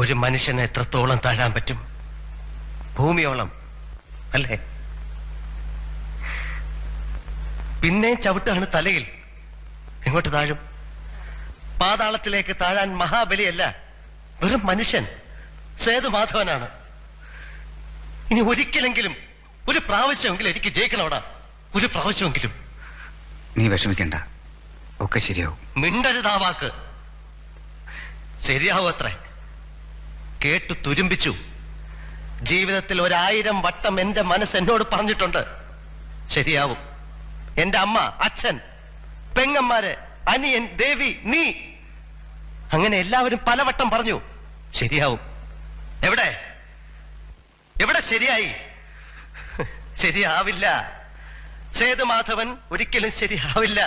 ഒരു മനുഷ്യനെ എത്രത്തോളം താഴാൻ പറ്റും? ഭൂമിയോളം അല്ലേ? പിന്നെ ചവിട്ടാണ് തലയിൽ. എങ്ങോട്ട് താഴും? പാതാളത്തിലേക്ക് താഴാൻ മഹാബലിയല്ല, വെറും മനുഷ്യൻ സേതുമാധവനാണ്. ഇനി ഒരിക്കലെങ്കിലും, ഒരു പ്രാവശ്യമെങ്കിലും എനിക്ക് ജയിക്കണോടാ, ഒരു പ്രാവശ്യമെങ്കിലും. നീ വിഷമിക്കണ്ട, ഒക്കെ ശരിയാവും. മിണ്ടരുതാ വാക്ക്. ശരിയാവും അത്രേ. കേട്ടു തുരുമ്പിച്ചു. ജീവിതത്തിൽ 1000 വട്ടം എന്റെ മനസ്സ് എന്നോട് പറഞ്ഞിട്ടുണ്ട് ശരിയാവും. എന്റെ അമ്മ, അച്ഛൻ, പെങ്ങന്മാര്, അനിയൻ, ദേവി, നീ, അങ്ങനെ എല്ലാവരും പലവട്ടം പറഞ്ഞു ശരിയാവും. എവിടെ എവിടെ ശരിയായി? ശരിയാവില്ല. സേതുമാധവൻ ഒരിക്കലും ശരിയാവില്ല.